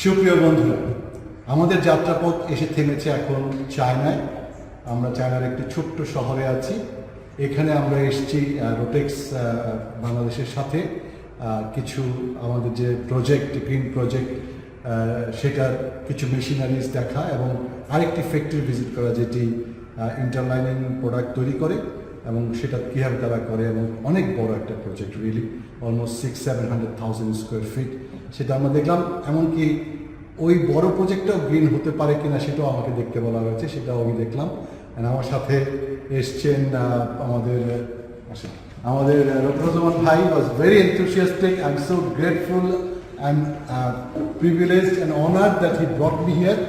সুপ্রিয় বন্ধুরা, আমাদের যাত্রাপথ এসে থেমেছে এখন চায়নায়। আমরা চায়নার একটি ছোট্ট শহরে আছি। এখানে আমরা এসেছি রোটেক্স বাংলাদেশের সাথে কিছু আমাদের যে প্রজেক্ট, গ্রিন প্রজেক্ট, সেটার কিছু মেশিনারিজ দেখা এবং আরেকটি ফ্যাক্টরি ভিজিট করা, যেটি ইন্টারলাইনিং প্রোডাক্ট তৈরি করে এবং সেটা কীভাবে তারা করে, এবং অনেক বড় একটা project, really almost 600-700,000 square feet. সেটা আমরা দেখলাম। এমনকি ওই বড় প্রজেক্টটাও গ্রিন হতে পারে কিনা সেটাও আমাকে দেখতে বলা হয়েছে, সেটাও আমি দেখলাম। আমার সাথে এসছেন আমাদের রফিকুজ্জামান ভাই। Was very enthusiastic. I am so grateful and privileged and honored that he brought me here.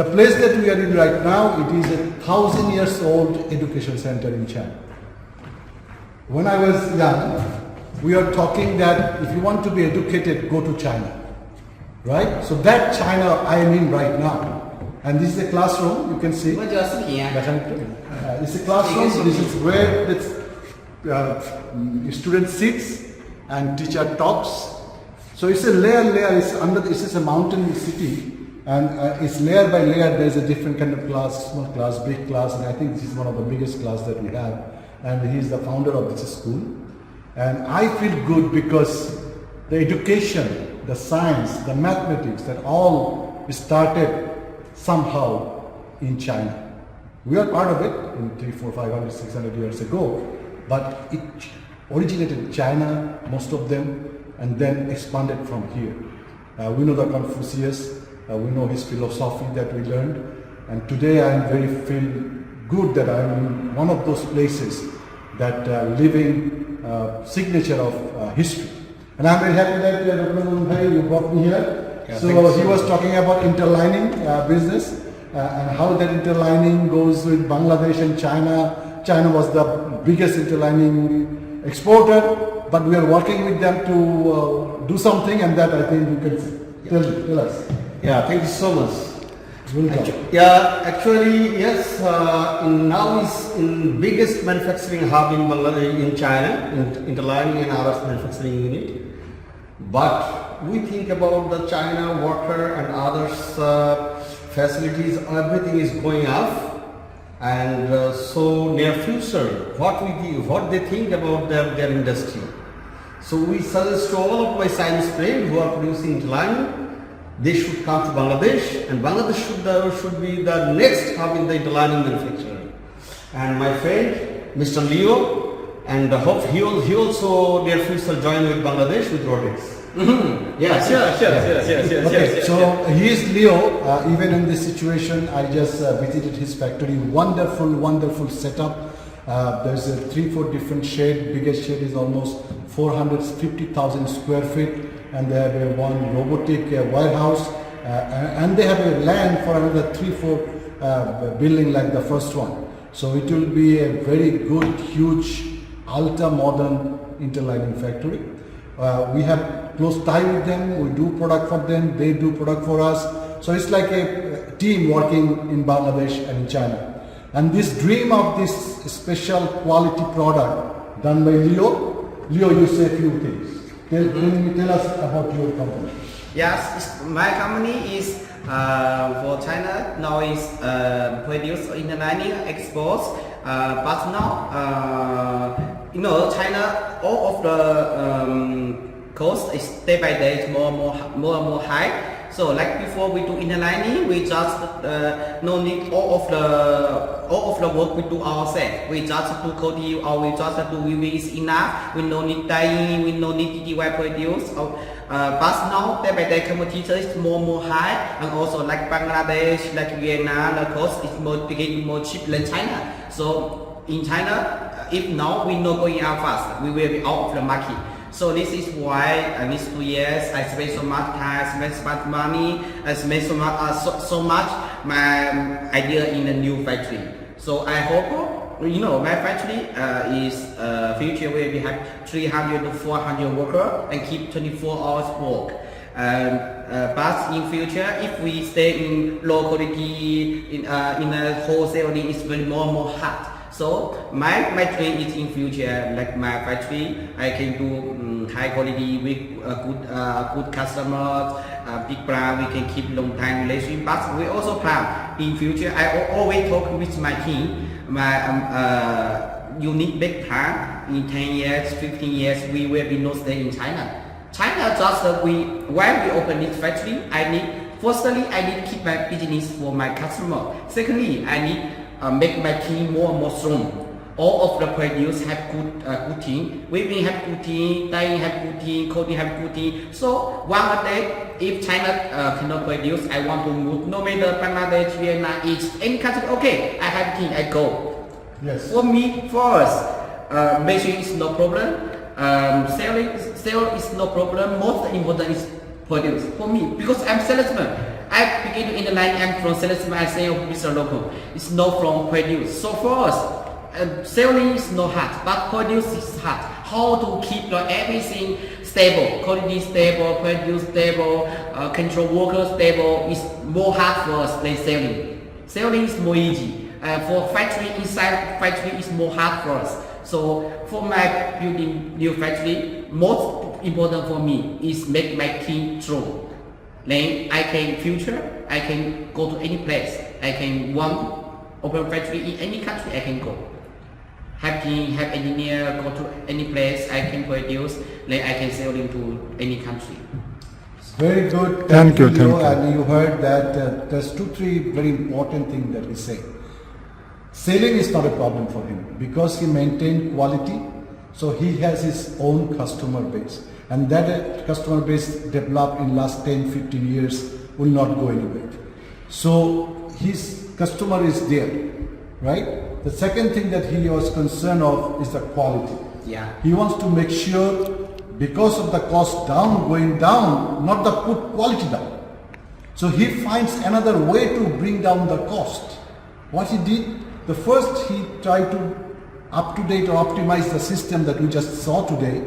The place that we are in right now, it is a 1,000 years old education center in China. When I was young, we are talking that if you want to be educated, go to China, right? So that China I am in right now, and this is a classroom. You can see. It's a classroom. This is where the student sits and teacher talks. So it's a layer. It's under. This is a mountain city, and it's layer by layer. There's a different kind of class, small class, big class, and I think this is one of the biggest class that we have. And he is the founder of this school, and I feel good because the education, the science, the mathematics, that all started somehow in China. We are part of it in 300, 400, 500, 600 years ago, but it originated in China, most of them, and then expanded from here. We know the Confucius, we know his philosophy that we learned, and today I am very feel good that I am in one of those places that living signature of history. And I am very happy that you brought me here. Yeah, so he was talking about interlining business and how that interlining goes with Bangladesh and China. China was the biggest interlining exporter, but we are working with them to do something, and that I think you can tell us. Yeah, thank you so much. Actually, yes. Now is in biggest manufacturing hub in Bangladesh, in China, interlining and other manufacturing unit. But we think about the China worker and others facilities. Everything is going up. And so near future, what they think about their industry. So we suggest to all of my science friends who are producing interlining, they should come to Bangladesh, and Bangladesh should be the next hub in the interlining manufacturing. And my friend, Mr. Leo, and hope he also near future join with Bangladesh with Rotex. Yeah, sure. Okay, so he is Leo. Even in this situation, I just visited his factory. Wonderful setup. There's 3-4 different shade. Biggest shade is almost 450,000 square feet, and they have one robotic warehouse, and they have a land for another 3-4 building like the first one. So it will be a very good, huge, ultra modern interlining factory. We have close tie with them. We do product for them, they do product for us. So it's like a team working in Bangladesh and in China. And this dream of this special quality product done by Leo, you say a few things. Tell us about your company. Yes, my company is for China. Now is produce interlining exports, but now China, all of the cost is day by day is more and more high. So like before we do interlining, we just no need all of the work we do ourselves. We just do coating or we just do weaving is enough. We no need dyeing, we no need DIY produce. But now day by day competition is more high, and also like Bangladesh, like Vietnam, the cost is getting more cheap than China. So in China, if now we not going out fast, we will be out of the market. So this is why these 2 years I spent so much time, spend so much money, I spend so much my idea in a new factory. So I hope my factory is future where we have 300 to 400 workers and keep 24 hours work. But in future, if we stay in low quality in a wholesale, it's very more hard. So my dream is in future, like my factory, I can do high quality with good customers big brand, we can keep long time relationship. But we also plan in future. I always talk with my team, my unique big plan in 10 years, 15 years, we will be not stay in China. China just when we open this factory, firstly, I need to keep my business for my customer. Secondly, I need make my team more and more strong. All of the produce have good team. Weaving have good team, dyeing have good team, coating have good team. So one day, if China cannot produce, I want to move. No matter Bangladesh, Vietnam, East, any country. Okay, I have team, I go. Yes. For me, first, making is no problem. Sale is no problem. Most important is produce for me because I'm salesman. I begin in the line. I'm from salesman. I say Mr. Local. It's not from produce. So for us, selling is not hard, but produce is hard. How to keep everything stable, quality stable, produce stable, control workers stable is more hard for us than selling. Selling is more easy. For factory inside factory is more hard for us. So for my building new factory, most important for me is make my team strong. Then I can go to any place. I can open factory in any country I can go. Have team, have engineer, go to any place I can produce. Then I can sell into any country. Very good. Thank you. And you heard that there's 2-3 very important things that we say. Selling is not a problem for him because he maintained quality, so he has his own customer base, and that customer base developed in last 10-15 years will not go anywhere. So his customer is there, right? The second thing that he was concerned of is the quality. Yeah. He wants to make sure because of the cost going down, not the put quality down. So he finds another way to bring down the cost. What he did, the first he tried to up-to-date or optimize the system that we just saw today,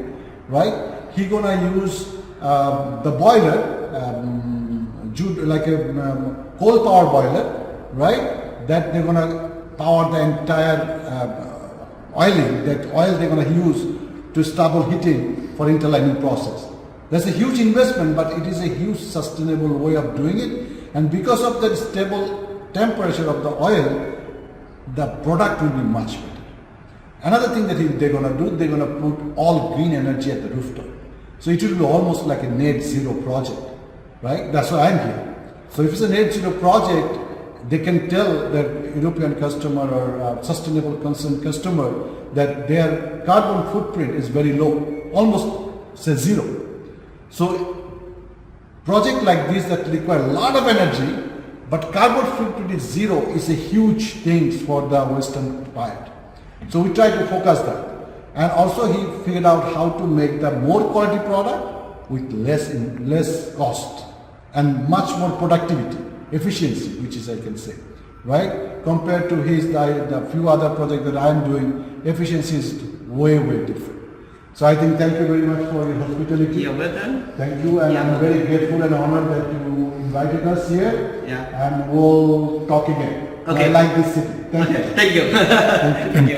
right? He gonna use the boiler, like a coal power boiler, right? That they're gonna power the entire oiling, that oil they're gonna use to stubble heating for interlining process. That's a huge investment, but it is a huge sustainable way of doing it. And because of the stable temperature of the oil, the product will be much better. Another thing that they're going to do, they're going to put all green energy at the rooftop. So it will be almost like a net zero project, right? That's why I'm here. So if it's a net zero project, they can tell that European customer or sustainable concerned customer that their carbon footprint is very low, almost say zero. So project like this that require a lot of energy, but carbon footprint is zero is a huge thing for the Western part. So we try to focus that. And also he figured out how to make the more quality product with less cost and much more productivity, efficiency, which is I can say, right? Compared to the few other projects that I am doing, efficiency is way different. So I think thank you very much for your hospitality. You're welcome. Thank you, and Yeah. I'm very grateful and honored that you invited us here. Yeah. And we'll talk again. Okay. I like this city. Thank you. Thank you. Thank you.